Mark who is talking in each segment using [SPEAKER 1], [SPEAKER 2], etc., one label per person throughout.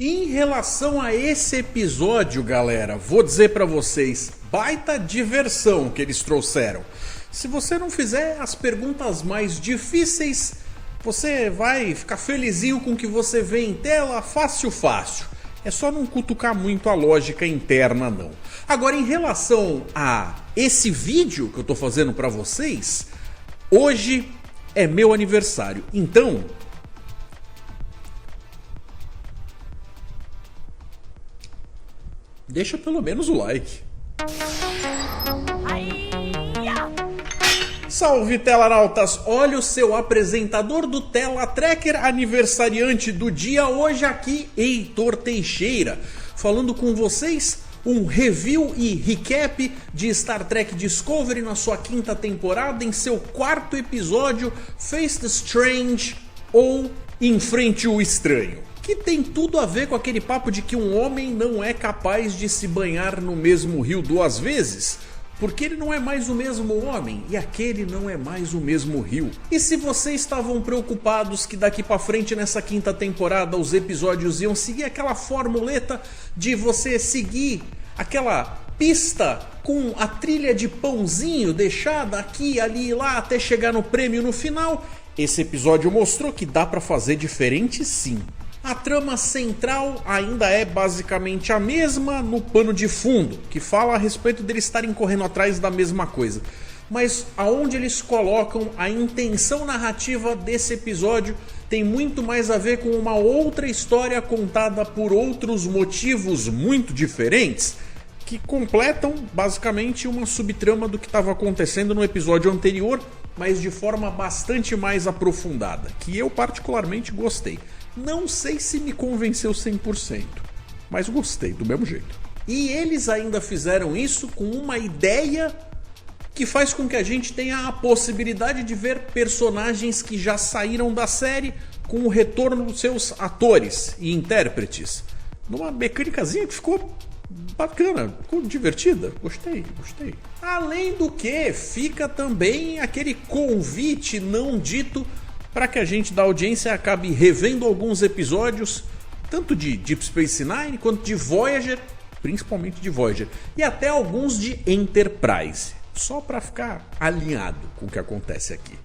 [SPEAKER 1] Em relação a esse episódio, galera, vou dizer pra vocês, baita diversão que eles trouxeram. Se você não fizer as perguntas mais difíceis, você vai ficar felizinho com o que você vê em tela, fácil. É só não cutucar muito a lógica interna, não. Agora, em relação a esse vídeo que eu tô fazendo pra vocês, hoje é meu aniversário, então deixa pelo menos o like. Salve telanautas, olha o seu apresentador do Tela Tracker aniversariante do dia hoje aqui, Heitor Teixeira, falando com vocês um review e recap de Star Trek Discovery na sua 5ª temporada, em seu 4º episódio, Face the Strange ou Enfrente o Estranho. Que tem tudo a ver com aquele papo de que um homem não é capaz de se banhar no mesmo rio 2 vezes, porque ele não é mais o mesmo homem e aquele não é mais o mesmo rio. E se vocês estavam preocupados que daqui pra frente nessa 5ª temporada os episódios iam seguir aquela formuleta de você seguir aquela pista com a trilha de pãozinho deixada aqui, ali e lá até chegar no prêmio no final, esse episódio mostrou que dá pra fazer diferente sim. A trama central ainda é basicamente a mesma no pano de fundo, que fala a respeito deles estarem correndo atrás da mesma coisa. Mas aonde eles colocam a intenção narrativa desse episódio tem muito mais a ver com uma outra história contada por outros motivos muito diferentes, que completam basicamente uma subtrama do que estava acontecendo no episódio anterior, mas de forma bastante mais aprofundada, que eu particularmente gostei. Não sei se me convenceu 100%, mas gostei do mesmo jeito. E eles ainda fizeram isso com uma ideia que faz com que a gente tenha a possibilidade de ver personagens que já saíram da série com o retorno dos seus atores e intérpretes. Numa mecânicazinha que ficou bacana, ficou divertida, gostei. Além do que, fica também aquele convite não dito para que a gente da audiência acabe revendo alguns episódios, tanto de Deep Space Nine quanto de Voyager, principalmente de Voyager, e até alguns de Enterprise, só para ficar alinhado com o que acontece aqui.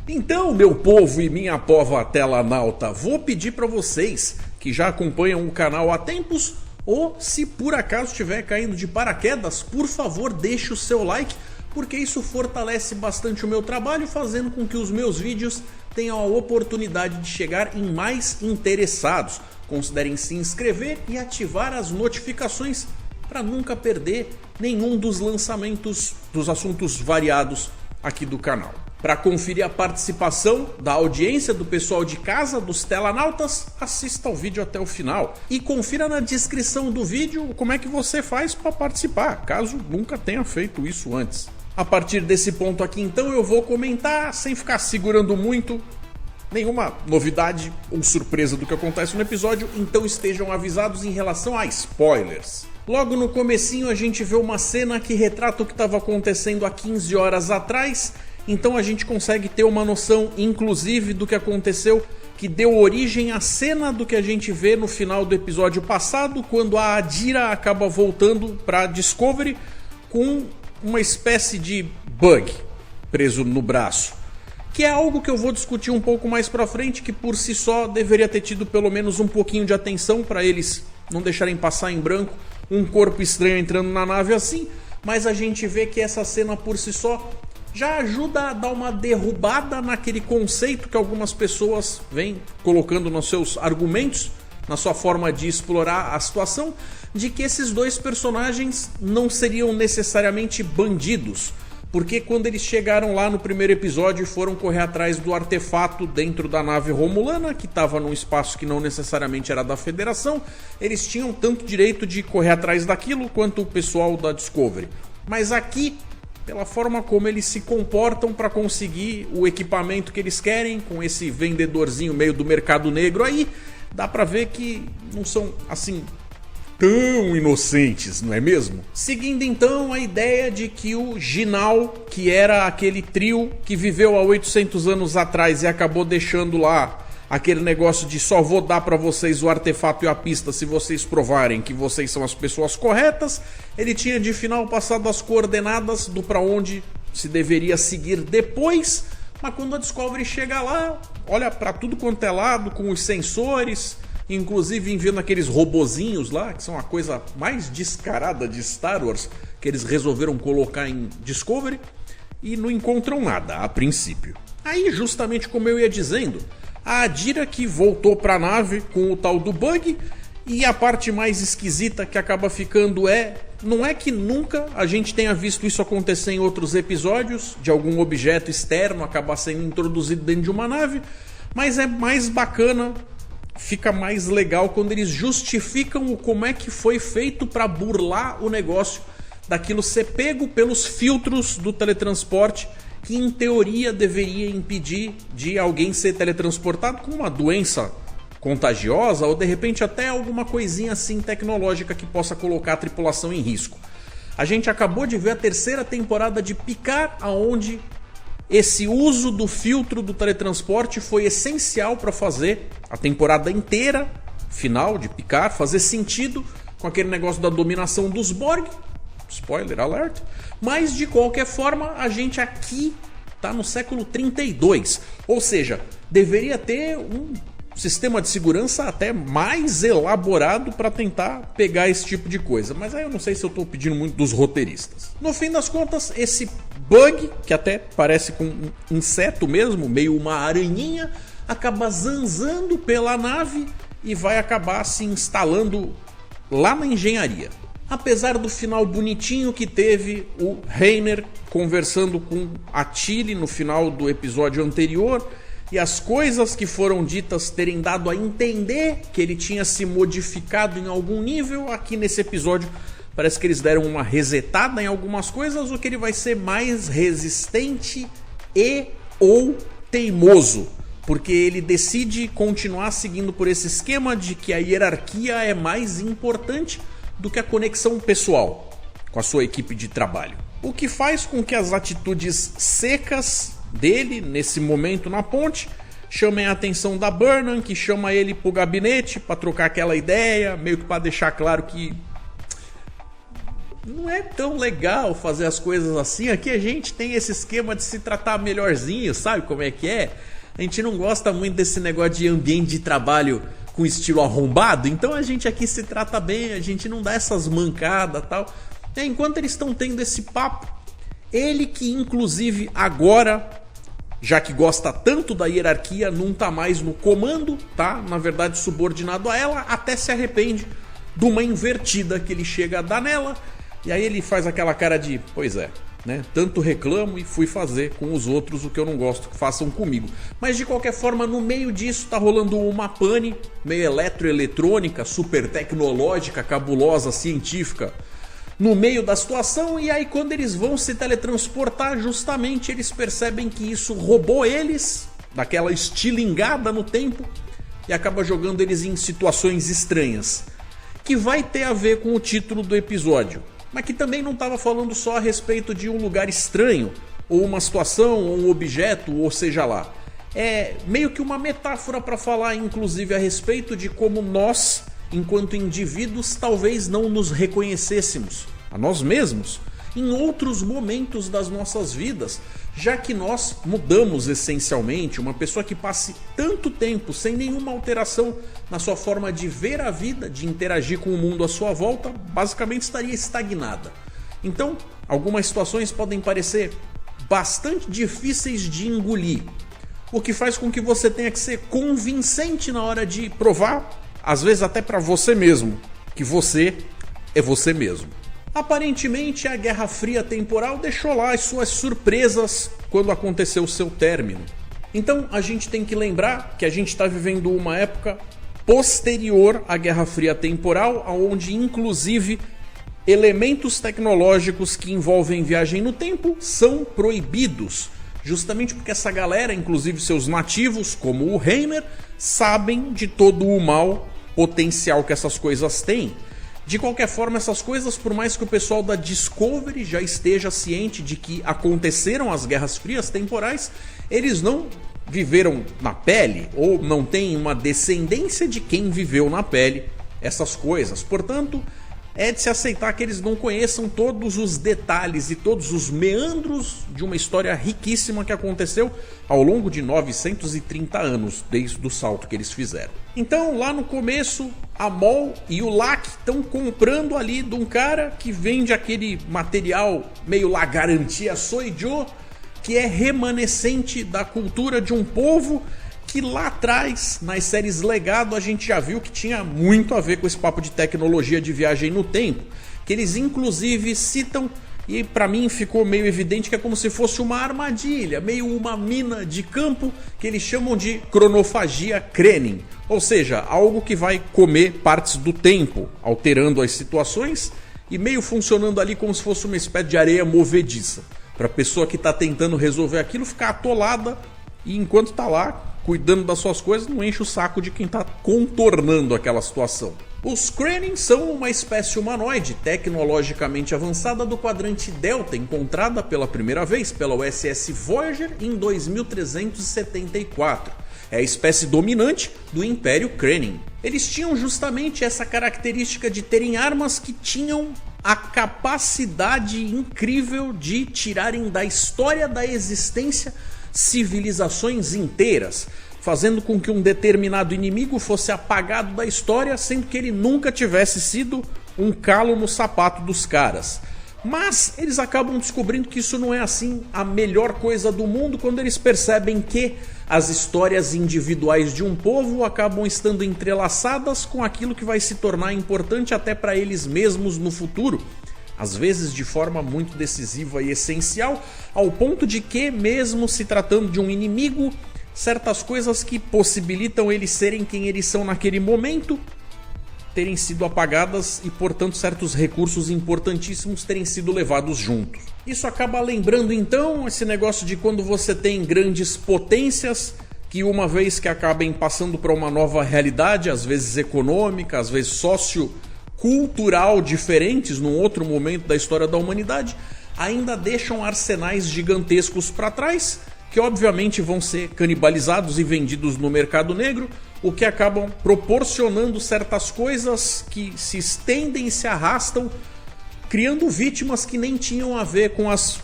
[SPEAKER 1] Então, meu povo e minha pova telanauta, vou pedir para vocês que já acompanham o canal há tempos, ou se por acaso estiver caindo de paraquedas, por favor deixe o seu like, porque isso fortalece bastante o meu trabalho, fazendo com que os meus vídeos tenham a oportunidade de chegar em mais interessados. Considerem se inscrever e ativar as notificações para nunca perder nenhum dos lançamentos dos assuntos variados aqui do canal. Para conferir a participação da audiência, do pessoal de casa, dos telanautas, assista ao vídeo até o final. E confira na descrição do vídeo como é que você faz para participar, caso nunca tenha feito isso antes. A partir desse ponto aqui então eu vou comentar, sem ficar segurando muito, nenhuma novidade ou surpresa do que acontece no episódio, então estejam avisados em relação a spoilers. Logo no comecinho a gente vê uma cena que retrata o que estava acontecendo há 15 horas atrás, então a gente consegue ter uma noção inclusive do que aconteceu, que deu origem à cena do que a gente vê no final do episódio passado, quando a Adira acaba voltando para Discovery com uma espécie de bug preso no braço, que é algo que eu vou discutir um pouco mais pra frente, que por si só deveria ter tido pelo menos um pouquinho de atenção para eles não deixarem passar em branco um corpo estranho entrando na nave assim, mas a gente vê que essa cena por si só já ajuda a dar uma derrubada naquele conceito que algumas pessoas vêm colocando nos seus argumentos, na sua forma de explorar a situação, de que esses dois personagens não seriam necessariamente bandidos, porque quando eles chegaram lá no primeiro episódio e foram correr atrás do artefato dentro da nave romulana, que estava num espaço que não necessariamente era da Federação, eles tinham tanto direito de correr atrás daquilo quanto o pessoal da Discovery. Mas aqui, pela forma como eles se comportam para conseguir o equipamento que eles querem, com esse vendedorzinho meio do mercado negro aí, dá pra ver que não são assim tão inocentes, não é mesmo? Seguindo então a ideia de que o Ginal, que era aquele trio que viveu há 800 anos atrás e acabou deixando lá aquele negócio de só vou dar para vocês o artefato e a pista se vocês provarem que vocês são as pessoas corretas. Ele tinha de final passado as coordenadas do para onde se deveria seguir depois, mas quando a Discovery chega lá, olha para tudo quanto é lado, com os sensores, inclusive enviando aqueles robozinhos lá, que são a coisa mais descarada de Star Wars, que eles resolveram colocar em Discovery, e não encontram nada a princípio. Aí, justamente como eu ia dizendo, a Adira que voltou para a nave com o tal do bug, e a parte mais esquisita que acaba ficando não é que nunca a gente tenha visto isso acontecer em outros episódios, de algum objeto externo acabar sendo introduzido dentro de uma nave, mas é mais bacana, fica mais legal quando eles justificam o como é que foi feito para burlar o negócio daquilo ser pego pelos filtros do teletransporte, que em teoria deveria impedir de alguém ser teletransportado com uma doença contagiosa ou de repente até alguma coisinha assim tecnológica que possa colocar a tripulação em risco. A gente acabou de ver a terceira temporada de Picard, onde esse uso do filtro do teletransporte foi essencial para fazer a temporada inteira final de Picard fazer sentido com aquele negócio da dominação dos Borg. Spoiler alert. Mas de qualquer forma, a gente aqui está no século 32. Ou seja, deveria ter um sistema de segurança até mais elaborado para tentar pegar esse tipo de coisa. Mas aí eu não sei se eu estou pedindo muito dos roteiristas. No fim das contas, esse bug, que até parece com um inseto mesmo, meio uma aranhinha, acaba zanzando pela nave e vai acabar se instalando lá na engenharia. Apesar do final bonitinho que teve o Rainer conversando com a Tilly no final do episódio anterior, e as coisas que foram ditas terem dado a entender que ele tinha se modificado em algum nível, aqui nesse episódio parece que eles deram uma resetada em algumas coisas, o que ele vai ser mais resistente e ou teimoso, porque ele decide continuar seguindo por esse esquema de que a hierarquia é mais importante do que a conexão pessoal com a sua equipe de trabalho. O que faz com que as atitudes secas dele, nesse momento na ponte, chamem a atenção da Burnham, que chama ele pro gabinete para trocar aquela ideia, meio que para deixar claro que não é tão legal fazer as coisas assim. Aqui a gente tem esse esquema de se tratar melhorzinho, sabe como é que é? A gente não gosta muito desse negócio de ambiente de trabalho com estilo arrombado, então a gente aqui se trata bem, a gente não dá essas mancadas e tal. Enquanto eles estão tendo esse papo, ele que inclusive agora, já que gosta tanto da hierarquia, não tá mais no comando, tá? Na verdade subordinado a ela, até se arrepende de uma invertida que ele chega a dar nela, e aí ele faz aquela cara de, pois é, né? Tanto reclamo e fui fazer com os outros o que eu não gosto que façam comigo. Mas de qualquer forma, no meio disso tá rolando uma pane meio eletroeletrônica, super tecnológica, cabulosa, científica, no meio da situação. E aí quando eles vão se teletransportar, justamente eles percebem que isso roubou eles daquela estilingada no tempo e acaba jogando eles em situações estranhas, que vai ter a ver com o título do episódio, mas que também não estava falando só a respeito de um lugar estranho, ou uma situação, ou um objeto, ou seja lá. É meio que uma metáfora para falar, inclusive, a respeito de como nós, enquanto indivíduos, talvez não nos reconhecêssemos a nós mesmos em outros momentos das nossas vidas, já que nós mudamos essencialmente. Uma pessoa que passe tanto tempo sem nenhuma alteração na sua forma de ver a vida, de interagir com o mundo à sua volta, basicamente estaria estagnada. Então, algumas situações podem parecer bastante difíceis de engolir, o que faz com que você tenha que ser convincente na hora de provar, às vezes até para você mesmo, que você é você mesmo. Aparentemente, a Guerra Fria temporal deixou lá as suas surpresas quando aconteceu o seu término. Então, a gente tem que lembrar que a gente está vivendo uma época posterior à Guerra Fria temporal, onde inclusive elementos tecnológicos que envolvem viagem no tempo são proibidos. Justamente porque essa galera, inclusive seus nativos, como o Rainer, sabem de todo o mal potencial que essas coisas têm. De qualquer forma, essas coisas, por mais que o pessoal da Discovery já esteja ciente de que aconteceram as Guerras Frias temporais, eles não viveram na pele ou não têm uma descendência de quem viveu na pele essas coisas. Portanto, é de se aceitar que eles não conheçam todos os detalhes e todos os meandros de uma história riquíssima que aconteceu ao longo de 930 anos, desde o salto que eles fizeram. Então, lá no começo, a Mol e o Lack estão comprando ali de um cara que vende aquele material meio la garantia soijo, que é remanescente da cultura de um povo que lá atrás, nas séries Legado, a gente já viu que tinha muito a ver com esse papo de tecnologia de viagem no tempo, que eles inclusive citam, e pra mim ficou meio evidente que é como se fosse uma armadilha, meio uma mina de campo, que eles chamam de cronofagia Krenin, ou seja, algo que vai comer partes do tempo, alterando as situações e meio funcionando ali como se fosse uma espécie de areia movediça, pra pessoa que tá tentando resolver aquilo ficar atolada e enquanto tá lá cuidando das suas coisas, não enche o saco de quem está contornando aquela situação. Os Krenin são uma espécie humanoide tecnologicamente avançada do quadrante Delta, encontrada pela primeira vez pela USS Voyager em 2374. É a espécie dominante do Império Krenin. Eles tinham justamente essa característica de terem armas que tinham a capacidade incrível de tirarem da história da existência civilizações inteiras, fazendo com que um determinado inimigo fosse apagado da história, sendo que ele nunca tivesse sido um calo no sapato dos caras. Mas eles acabam descobrindo que isso não é assim a melhor coisa do mundo quando eles percebem que as histórias individuais de um povo acabam estando entrelaçadas com aquilo que vai se tornar importante até para eles mesmos no futuro. Às vezes de forma muito decisiva e essencial, ao ponto de que, mesmo se tratando de um inimigo, certas coisas que possibilitam eles serem quem eles são naquele momento terem sido apagadas e, portanto, certos recursos importantíssimos terem sido levados juntos. Isso acaba lembrando, então, esse negócio de quando você tem grandes potências que, uma vez que acabem passando para uma nova realidade, às vezes econômica, às vezes sociocultural diferentes num outro momento da história da humanidade, ainda deixam arsenais gigantescos para trás, que obviamente vão ser canibalizados e vendidos no mercado negro, o que acabam proporcionando certas coisas que se estendem e se arrastam, criando vítimas que nem tinham a ver com as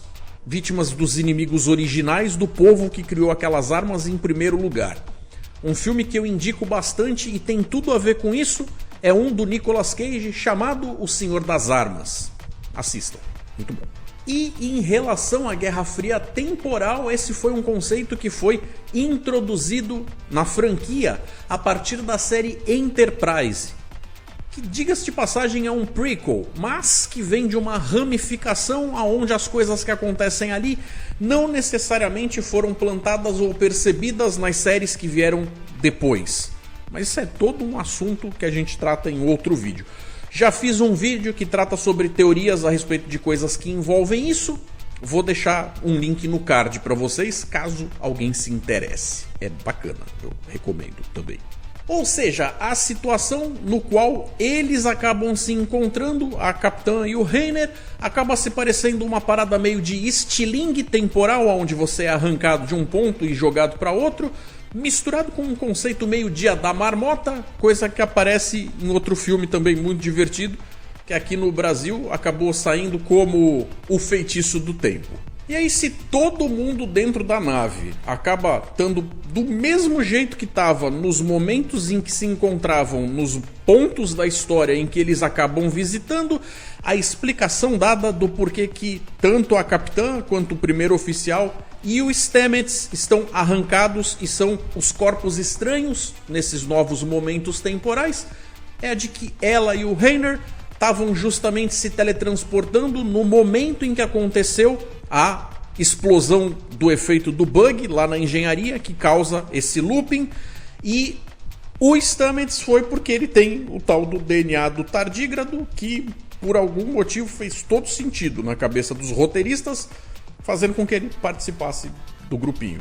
[SPEAKER 1] vítimas dos inimigos originais do povo que criou aquelas armas em primeiro lugar. Um filme que eu indico bastante e tem tudo a ver com isso é um do Nicolas Cage chamado O Senhor das Armas. Assistam, muito bom. E em relação à Guerra Fria temporal, esse foi um conceito que foi introduzido na franquia a partir da série Enterprise, que, diga-se de passagem, é um prequel, mas que vem de uma ramificação onde as coisas que acontecem ali não necessariamente foram plantadas ou percebidas nas séries que vieram depois. Mas isso é todo um assunto que a gente trata em outro vídeo. Já fiz um vídeo que trata sobre teorias a respeito de coisas que envolvem isso. Vou deixar um link no card para vocês, caso alguém se interesse. É bacana, eu recomendo também. Ou seja, a situação no qual eles acabam se encontrando, a Capitã e o Rainer, acaba se parecendo uma parada meio de estilingue temporal, onde você é arrancado de um ponto e jogado para outro, misturado com um conceito meio Dia da Marmota, coisa que aparece em outro filme também muito divertido, que aqui no Brasil acabou saindo como O Feitiço do Tempo. E aí, se todo mundo dentro da nave acaba estando do mesmo jeito que estava nos momentos em que se encontravam, nos pontos da história em que eles acabam visitando, a explicação dada do porquê que tanto a capitã quanto o primeiro oficial e o Stamets estão arrancados e são os corpos estranhos nesses novos momentos temporais, é a de que ela e o Rainer estavam justamente se teletransportando no momento em que aconteceu a explosão do efeito do bug lá na engenharia que causa esse looping, e o Stamets foi porque ele tem o tal do DNA do tardígrado, que por algum motivo fez todo sentido na cabeça dos roteiristas, fazendo com que ele participasse do grupinho.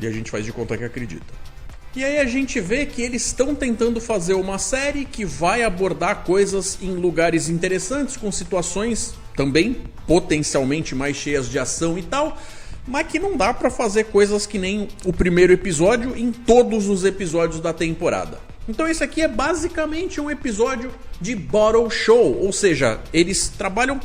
[SPEAKER 1] E a gente faz de conta que acredita. E aí a gente vê que eles estão tentando fazer uma série que vai abordar coisas em lugares interessantes, com situações também potencialmente mais cheias de ação e tal, mas que não dá pra fazer coisas que nem o primeiro episódio em todos os episódios da temporada. Então esse aqui é basicamente um episódio de Bottle Show, ou seja, eles trabalham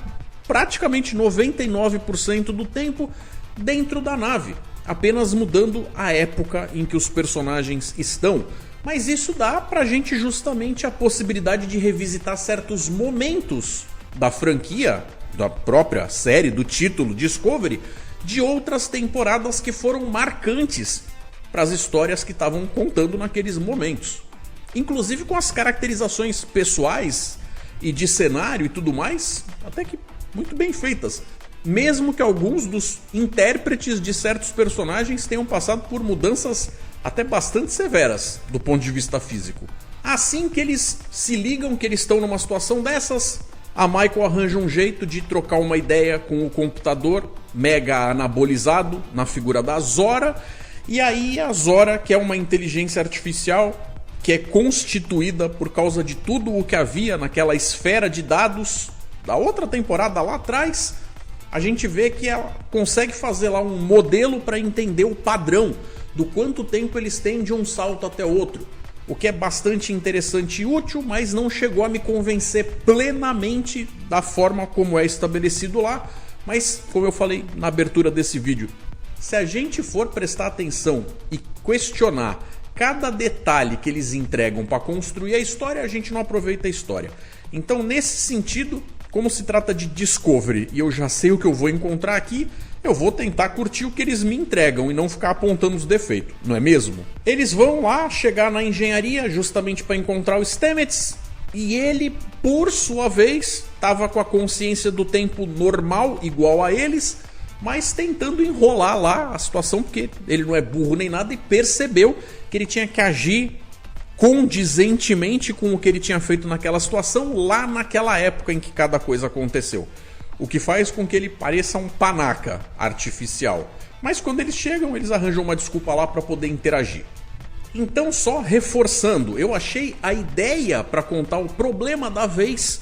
[SPEAKER 1] praticamente 99% do tempo dentro da nave, apenas mudando a época em que os personagens estão. Mas isso dá pra gente justamente a possibilidade de revisitar certos momentos da franquia, da própria série, do título Discovery, de outras temporadas que foram marcantes para as histórias que estavam contando naqueles momentos. Inclusive com as caracterizações pessoais e de cenário e tudo mais, até que muito bem feitas. Mesmo que alguns dos intérpretes de certos personagens tenham passado por mudanças até bastante severas do ponto de vista físico. Assim que eles se ligam que eles estão numa situação dessas, a Michael arranja um jeito de trocar uma ideia com o computador mega anabolizado na figura da Zora. E aí a Zora, que é uma inteligência artificial que é constituída por causa de tudo o que havia naquela esfera de dados da outra temporada lá atrás, a gente vê que ela consegue fazer lá um modelo para entender o padrão do quanto tempo eles têm de um salto até outro. O que é bastante interessante e útil, mas não chegou a me convencer plenamente da forma como é estabelecido lá. Mas, como eu falei na abertura desse vídeo, se a gente for prestar atenção e questionar cada detalhe que eles entregam para construir a história, a gente não aproveita a história. Então, nesse sentido, como se trata de Discovery e eu já sei o que eu vou encontrar aqui, eu vou tentar curtir o que eles me entregam e não ficar apontando os defeitos, não é mesmo? Eles vão lá chegar na engenharia justamente para encontrar o Stamets e ele, por sua vez, estava com a consciência do tempo normal, igual a eles, mas tentando enrolar lá a situação porque ele não é burro nem nada e percebeu que ele tinha que agir condizentemente com o que ele tinha feito naquela situação lá naquela época em que cada coisa aconteceu. O que faz com que ele pareça um panaca artificial. Mas quando eles chegam, eles arranjam uma desculpa lá para poder interagir. Então, só reforçando, eu achei a ideia para contar o problema da vez,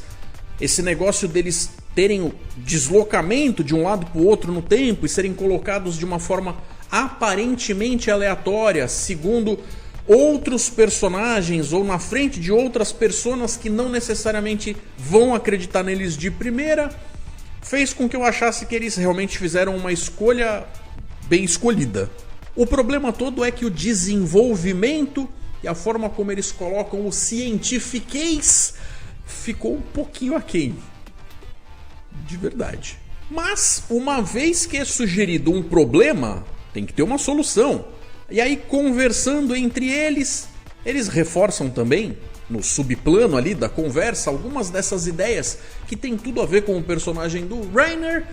[SPEAKER 1] esse negócio deles terem o deslocamento de um lado para o outro no tempo e serem colocados de uma forma aparentemente aleatória, segundo outros personagens ou na frente de outras personas que não necessariamente vão acreditar neles de primeira, fez com que eu achasse que eles realmente fizeram uma escolha bem escolhida. O problema todo é que o desenvolvimento e a forma como eles colocam o cientifiquez ficou um pouquinho aquém. De verdade. Mas, uma vez que é sugerido um problema, tem que ter uma solução. E aí, conversando entre eles, eles reforçam também, no subplano ali da conversa, algumas dessas ideias que tem tudo a ver com o personagem do Rainer,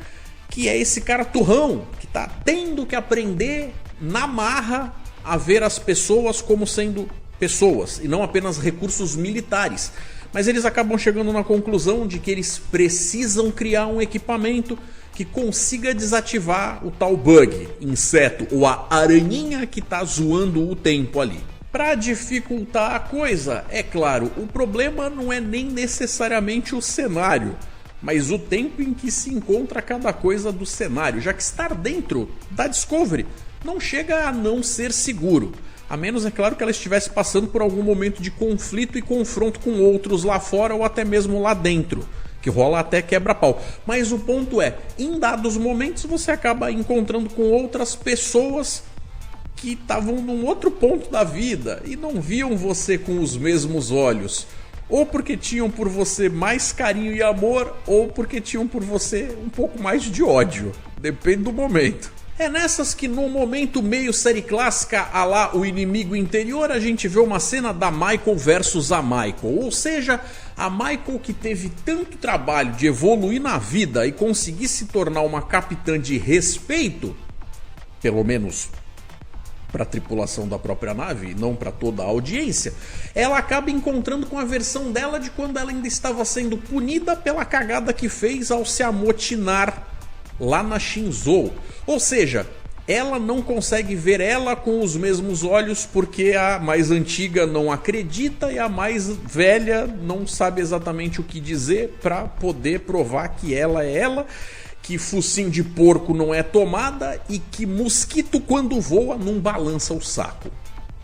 [SPEAKER 1] que é esse cara turrão, que tá tendo que aprender na marra a ver as pessoas como sendo pessoas, e não apenas recursos militares. Mas eles acabam chegando na conclusão de que eles precisam criar um equipamento que consiga desativar o tal bug, inseto ou a aranhinha que tá zoando o tempo ali. Para dificultar a coisa, é claro, o problema não é nem necessariamente o cenário, mas o tempo em que se encontra cada coisa do cenário, já que estar dentro da Discovery não chega a não ser seguro. A menos, é claro, que ela estivesse passando por algum momento de conflito e confronto com outros lá fora ou até mesmo lá dentro, que rola até quebra-pau. Mas o ponto é, em dados momentos você acaba encontrando com outras pessoas que estavam num outro ponto da vida e não viam você com os mesmos olhos. Ou porque tinham por você mais carinho e amor, ou porque tinham por você um pouco mais de ódio. Depende do momento. É nessas que num momento meio série clássica a lá o inimigo interior, a gente vê uma cena da Michael versus a Michael. Ou seja, a Michael que teve tanto trabalho de evoluir na vida e conseguir se tornar uma capitã de respeito, pelo menos para a tripulação da própria nave e não para toda a audiência, ela acaba encontrando com a versão dela de quando ela ainda estava sendo punida pela cagada que fez ao se amotinar lá na Shinzo. Ou seja, ela não consegue ver ela com os mesmos olhos porque a mais antiga não acredita e a mais velha não sabe exatamente o que dizer para poder provar que ela é ela. que focinho de porco não é tomada e que mosquito quando voa não balança o saco.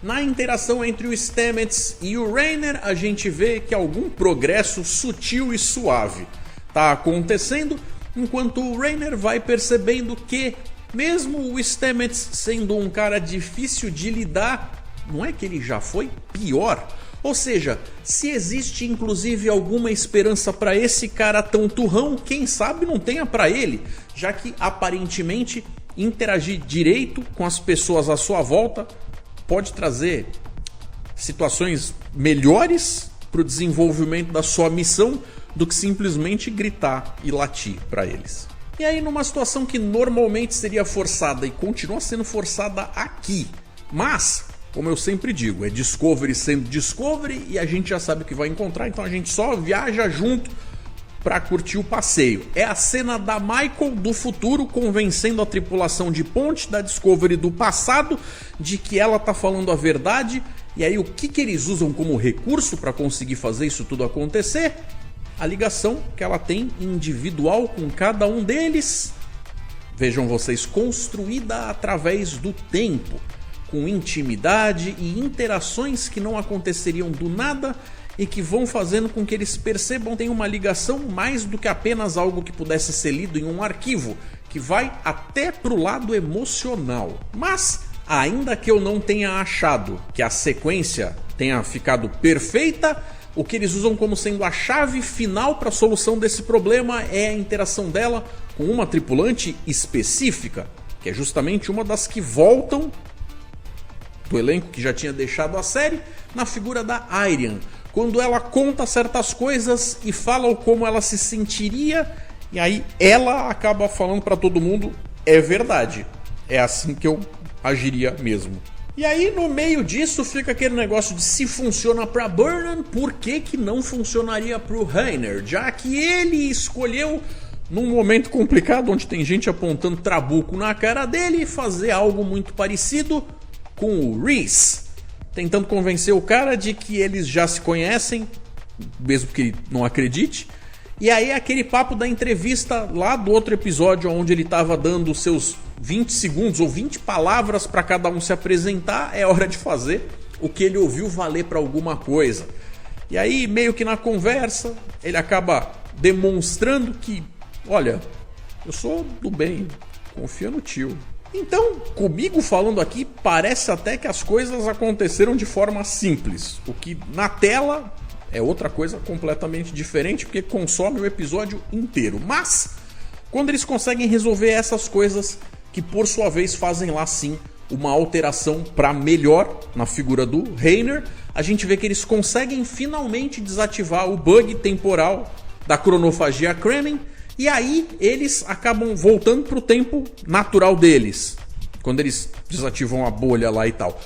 [SPEAKER 1] Na interação entre o Stamets e o Reiner, a gente vê que algum progresso sutil e suave está acontecendo, enquanto o Reiner vai percebendo que, mesmo o Stamets sendo um cara difícil de lidar, não é que ele já foi pior. Ou seja, se existe inclusive alguma esperança para esse cara tão turrão, quem sabe não tenha para ele, já que aparentemente interagir direito com as pessoas à sua volta pode trazer situações melhores para o desenvolvimento da sua missão do que simplesmente gritar e latir para eles. E aí, numa situação que normalmente seria forçada e continua sendo forçada aqui, mas, como eu sempre digo, é Discovery sendo Discovery e a gente já sabe o que vai encontrar, então a gente só viaja junto para curtir o passeio. É a cena da Michael do futuro convencendo a tripulação de ponte da Discovery do passado de que ela tá falando a verdade. E aí o que eles usam como recurso para conseguir fazer isso tudo acontecer? A ligação que ela tem individual com cada um deles. Vejam vocês, construída através do tempo, com intimidade e interações que não aconteceriam do nada e que vão fazendo com que eles percebam que tem uma ligação mais do que apenas algo que pudesse ser lido em um arquivo, que vai até pro lado emocional. Mas, ainda que eu não tenha achado que a sequência tenha ficado perfeita, o que eles usam como sendo a chave final para a solução desse problema é a interação dela com uma tripulante específica, que é justamente uma das que voltam do elenco que já tinha deixado a série, na figura da Airiam, quando ela conta certas coisas e fala como ela se sentiria, e aí ela acaba falando para todo mundo: é verdade, é assim que eu agiria mesmo. E aí no meio disso fica aquele negócio de se funciona para Burnham, por que não funcionaria para o Reiner, já que ele escolheu, num momento complicado onde tem gente apontando trabuco na cara dele, fazer algo muito parecido com o Reese, tentando convencer o cara de que eles já se conhecem, mesmo que ele não acredite. E aí aquele papo da entrevista lá do outro episódio, onde ele estava dando seus 20 segundos ou 20 palavras para cada um se apresentar, é hora de fazer o que ele ouviu valer para alguma coisa. E aí, meio que na conversa, ele acaba demonstrando que, olha, eu sou do bem, confia no tio. Então, comigo falando aqui, parece até que as coisas aconteceram de forma simples, o que na tela é outra coisa completamente diferente, porque consome o episódio inteiro. Mas, quando eles conseguem resolver essas coisas, que por sua vez fazem lá sim uma alteração para melhor na figura do Reiner, a gente vê que eles conseguem finalmente desativar o bug temporal da cronofagia Kremen. E aí eles acabam voltando para o tempo natural deles, quando eles desativam a bolha lá e tal.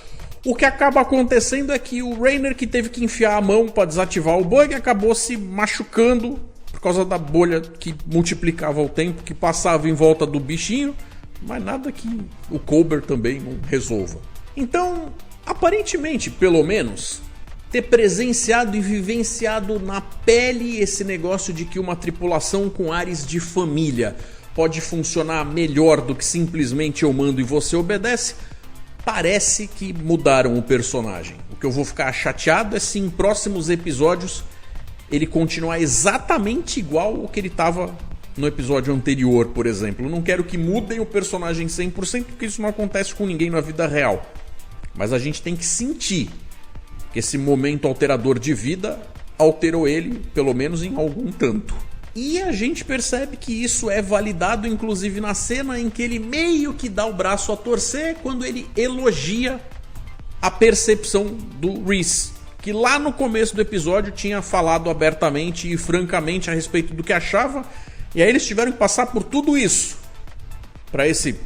[SPEAKER 1] O que acaba acontecendo é que o Reiner, que teve que enfiar a mão para desativar o bug, acabou se machucando por causa da bolha que multiplicava o tempo, que passava em volta do bichinho, mas nada que o Culber também não resolva. Então, aparentemente, pelo menos, ter presenciado e vivenciado na pele esse negócio de que uma tripulação com ares de família pode funcionar melhor do que simplesmente eu mando e você obedece, parece que mudaram o personagem. O que eu vou ficar chateado é se em próximos episódios ele continuar exatamente igual ao que ele estava no episódio anterior, por exemplo. Eu não quero que mudem o personagem 100%, porque isso não acontece com ninguém na vida real. Mas a gente tem que sentir que esse momento alterador de vida alterou ele, pelo menos em algum tanto. E a gente percebe que isso é validado inclusive na cena em que ele meio que dá o braço a torcer quando ele elogia a percepção do Reese, que lá no começo do episódio tinha falado abertamente e francamente a respeito do que achava, e aí eles tiveram que passar por tudo isso para esse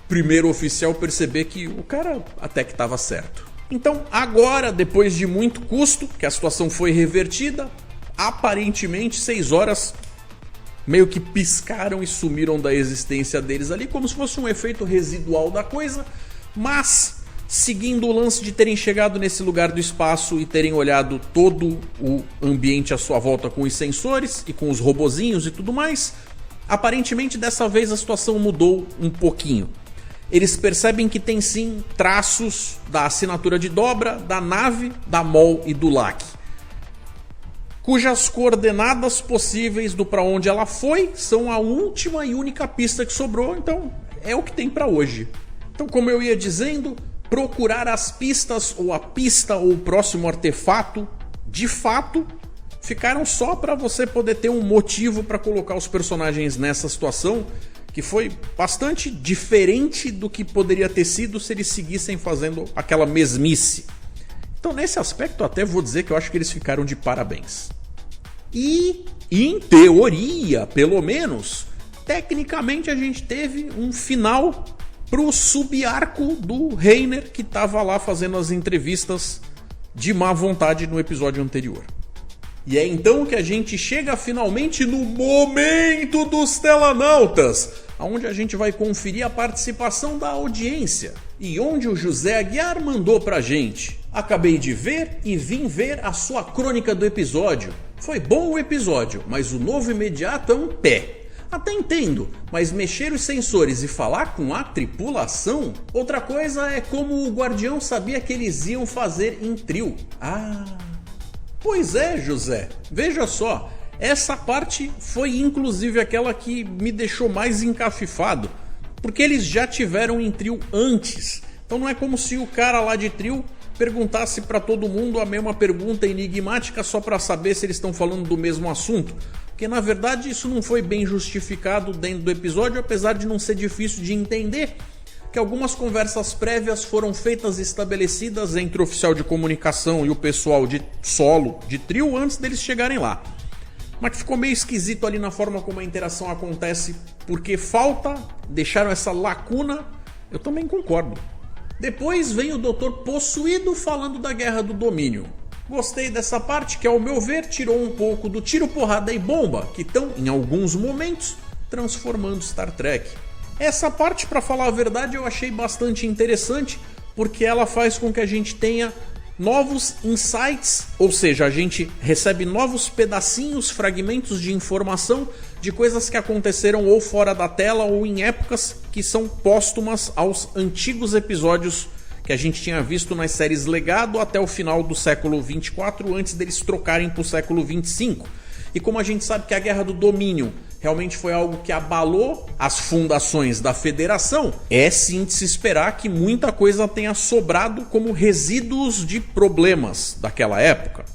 [SPEAKER 1] primeiro oficial perceber que o cara até que estava certo. Então agora, depois de muito custo, que a situação foi revertida, aparentemente 6 horas meio que piscaram e sumiram da existência deles ali, como se fosse um efeito residual da coisa, mas seguindo o lance de terem chegado nesse lugar do espaço e terem olhado todo o ambiente à sua volta com os sensores e com os robozinhos e tudo mais, Aparentemente dessa vez a situação mudou um pouquinho. Eles percebem que tem sim traços da assinatura de dobra, da nave, da Maul e do Lak, cujas coordenadas possíveis do para onde ela foi são a última e única pista que sobrou, então é o que tem para hoje. Então, como eu ia dizendo, procurar as pistas ou a pista ou o próximo artefato, de fato, ficaram só para você poder ter um motivo para colocar os personagens nessa situação, que foi bastante diferente do que poderia ter sido se eles seguissem fazendo aquela mesmice. Então, nesse aspecto, até vou dizer que eu acho que eles ficaram de parabéns. E, em teoria, pelo menos, tecnicamente a gente teve um final pro subarco do Reiner, que estava lá fazendo as entrevistas de má vontade no episódio anterior. E é então que a gente chega finalmente no momento dos Telanautas, onde a gente vai conferir a participação da audiência e onde o José Aguiar mandou pra gente. Acabei de ver e vim ver a sua crônica do episódio. Foi bom o episódio, mas o novo imediato é um pé. Até entendo, mas mexer os sensores e falar com a tripulação? Outra coisa é como o Guardião sabia que eles iam fazer em trio. Pois é, José, veja só, essa parte foi inclusive aquela que me deixou mais encafifado, porque eles já tiveram em trio antes, então não é como se o cara lá de trio perguntasse para todo mundo a mesma pergunta enigmática só para saber se eles estão falando do mesmo assunto, porque na verdade isso não foi bem justificado dentro do episódio, apesar de não ser difícil de entender, que algumas conversas prévias foram feitas e estabelecidas entre o oficial de comunicação e o pessoal de solo de trio antes deles chegarem lá. Mas que ficou meio esquisito ali na forma como a interação acontece, porque deixaram essa lacuna, eu também concordo. Depois vem o Dr. Possuído falando da Guerra do Domínio. Gostei dessa parte que, ao meu ver, tirou um pouco do tiro, porrada e bomba, que estão, em alguns momentos, transformando Star Trek. Essa parte, para falar a verdade, eu achei bastante interessante, porque ela faz com que a gente tenha novos insights, ou seja, a gente recebe novos pedacinhos, fragmentos de informação de coisas que aconteceram ou fora da tela ou em épocas que são póstumas aos antigos episódios que a gente tinha visto nas séries Legado até o final do século 24, antes deles trocarem para o século 25. E como a gente sabe que a Guerra do Domínio realmente foi algo que abalou as fundações da Federação, é sim de se esperar que muita coisa tenha sobrado como resíduos de problemas daquela época.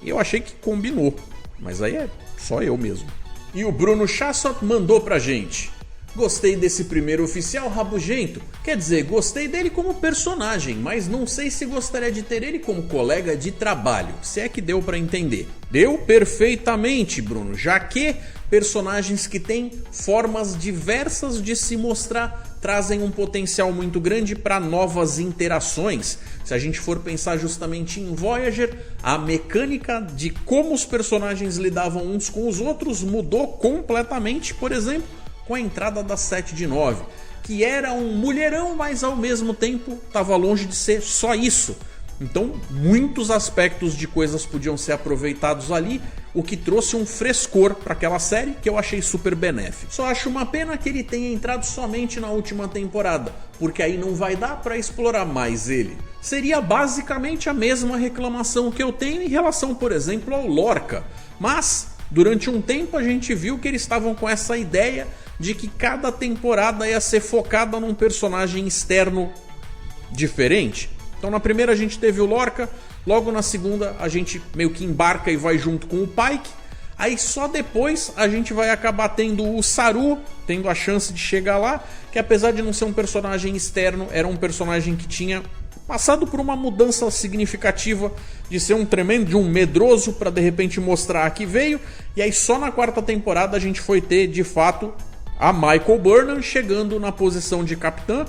[SPEAKER 1] E eu achei que combinou, mas aí é só eu mesmo. E o Bruno Chassot mandou pra gente: gostei desse primeiro oficial rabugento, quer dizer, gostei dele como personagem, mas não sei se gostaria de ter ele como colega de trabalho, se é que deu pra entender. Deu perfeitamente, Bruno, já que personagens que têm formas diversas de se mostrar trazem um potencial muito grande para novas interações. Se a gente for pensar justamente em Voyager, a mecânica de como os personagens lidavam uns com os outros mudou completamente, por exemplo, com a entrada da 7 de 9, que era um mulherão, mas ao mesmo tempo estava longe de ser só isso. Então, muitos aspectos de coisas podiam ser aproveitados ali, o que trouxe um frescor para aquela série que eu achei super benéfico. Só acho uma pena que ele tenha entrado somente na última temporada, porque aí não vai dar para explorar mais ele. Seria basicamente a mesma reclamação que eu tenho em relação, por exemplo, ao Lorca. Mas, durante um tempo a gente viu que eles estavam com essa ideia de que cada temporada ia ser focada num personagem externo diferente. Então na primeira a gente teve o Lorca, logo na segunda a gente meio que embarca e vai junto com o Pike. Aí só depois a gente vai acabar tendo o Saru, tendo a chance de chegar lá, que apesar de não ser um personagem externo, era um personagem que tinha passado por uma mudança significativa de ser um tremendo, de um medroso para de repente mostrar que veio. E aí só na quarta temporada a gente foi ter de fato a Michael Burnham chegando na posição de capitã.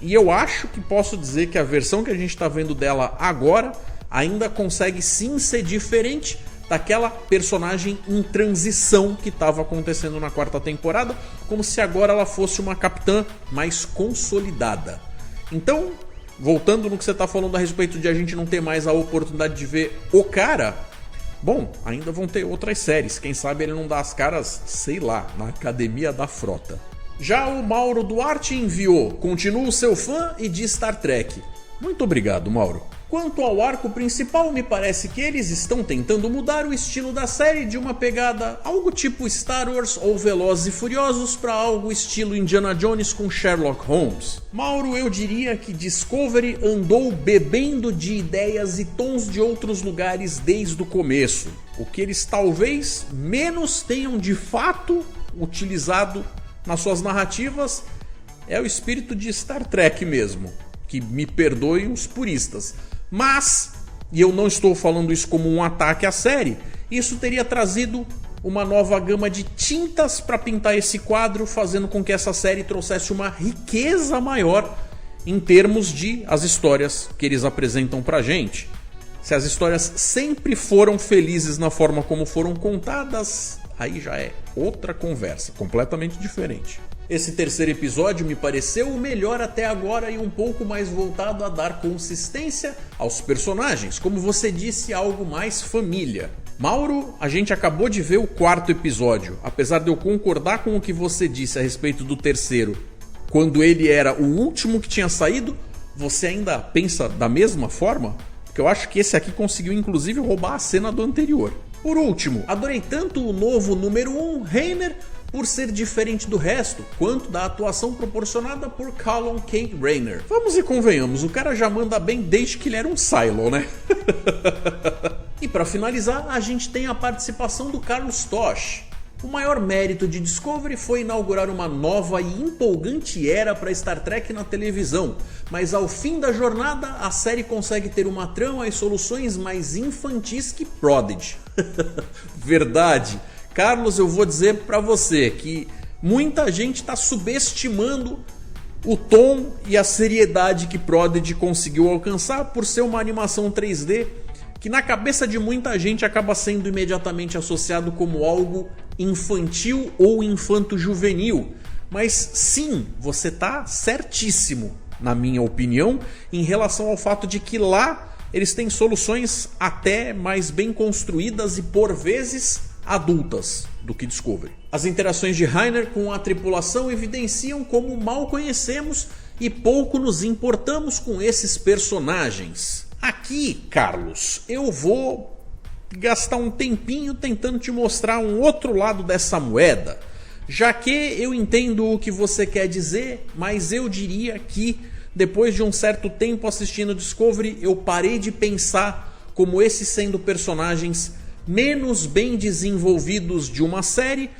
[SPEAKER 1] E eu acho que posso dizer que a versão que a gente está vendo dela agora ainda consegue sim ser diferente daquela personagem em transição que estava acontecendo na quarta temporada, como se agora ela fosse uma capitã mais consolidada. Então, voltando no que você está falando a respeito de a gente não ter mais a oportunidade de ver o cara, bom, ainda vão ter outras séries. Quem sabe ele não dá as caras, sei lá, na Academia da Frota. Já o Mauro Duarte enviou: continuo seu fã e de Star Trek. Muito obrigado, Mauro. Quanto ao arco principal, me parece que eles estão tentando mudar o estilo da série de uma pegada algo tipo Star Wars ou Velozes e Furiosos para algo estilo Indiana Jones com Sherlock Holmes. Mauro, eu diria que Discovery andou bebendo de ideias e tons de outros lugares desde o começo. O que eles talvez menos tenham de fato utilizado nas suas narrativas é o espírito de Star Trek mesmo. Que me perdoem os puristas. Mas, e eu não estou falando isso como um ataque à série, isso teria trazido uma nova gama de tintas para pintar esse quadro, fazendo com que essa série trouxesse uma riqueza maior em termos de as histórias que eles apresentam pra gente. Se as histórias sempre foram felizes na forma como foram contadas, aí já é outra conversa, completamente diferente. Esse terceiro episódio me pareceu o melhor até agora e um pouco mais voltado a dar consistência aos personagens, como você disse, algo mais família. Mauro, a gente acabou de ver o quarto episódio. Apesar de eu concordar com o que você disse a respeito do terceiro, quando ele era o último que tinha saído, você ainda pensa da mesma forma? Porque eu acho que esse aqui conseguiu inclusive roubar a cena do anterior. Por último, adorei tanto o novo número 1, Rainer, por ser diferente do resto, quanto da atuação proporcionada por Callum K. Rayner. Vamos e convenhamos, o cara já manda bem desde que ele era um Cylon, né? E para finalizar, a gente tem a participação do Carlos Tosh. O maior mérito de Discovery foi inaugurar uma nova e empolgante era para Star Trek na televisão, mas ao fim da jornada a série consegue ter uma trama e soluções mais infantis que Prodigy. Verdade. Carlos, eu vou dizer para você que muita gente está subestimando o tom e a seriedade que Prodigy conseguiu alcançar por ser uma animação 3D que na cabeça de muita gente acaba sendo imediatamente associado como algo infantil ou infanto-juvenil. Mas sim, você está certíssimo, na minha opinião, em relação ao fato de que lá eles têm soluções até mais bem construídas e por vezes adultas do que Discovery. As interações de Rainer com a tripulação evidenciam como mal conhecemos e pouco nos importamos com esses personagens. Aqui, Carlos, eu vou gastar um tempinho tentando te mostrar um outro lado dessa moeda, já que eu entendo o que você quer dizer, mas eu diria que depois de um certo tempo assistindo Discovery, eu parei de pensar como esses sendo personagens menos bem desenvolvidos de uma série,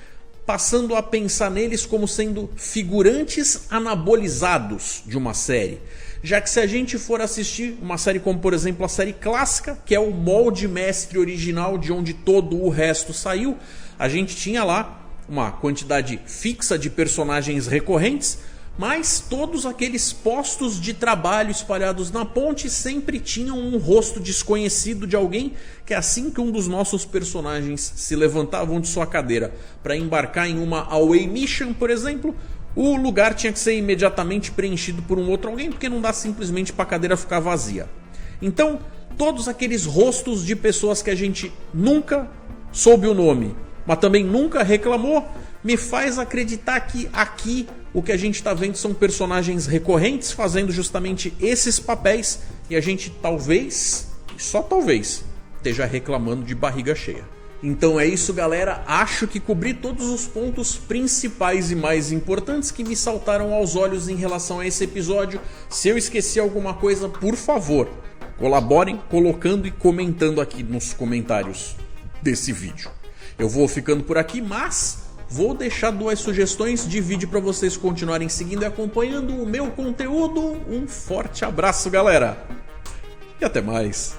[SPEAKER 1] passando a pensar neles como sendo figurantes anabolizados de uma série. Já que se a gente for assistir uma série como, por exemplo, a série clássica, que é o molde mestre original de onde todo o resto saiu, a gente tinha lá uma quantidade fixa de personagens recorrentes, mas todos aqueles postos de trabalho espalhados na ponte sempre tinham um rosto desconhecido de alguém que assim que um dos nossos personagens se levantavam de sua cadeira para embarcar em uma away mission, por exemplo, o lugar tinha que ser imediatamente preenchido por um outro alguém, porque não dá simplesmente para a cadeira ficar vazia. Então, todos aqueles rostos de pessoas que a gente nunca soube o nome, mas também nunca reclamou, me faz acreditar que aqui o que a gente está vendo são personagens recorrentes fazendo justamente esses papéis e a gente talvez, só talvez, esteja reclamando de barriga cheia. Então é isso, galera, acho que cobri todos os pontos principais e mais importantes que me saltaram aos olhos em relação a esse episódio. Se eu esqueci alguma coisa, por favor, colaborem colocando e comentando aqui nos comentários desse vídeo. Eu vou ficando por aqui, mas vou deixar 2 sugestões de vídeo para vocês continuarem seguindo e acompanhando o meu conteúdo. Um forte abraço, galera, e até mais.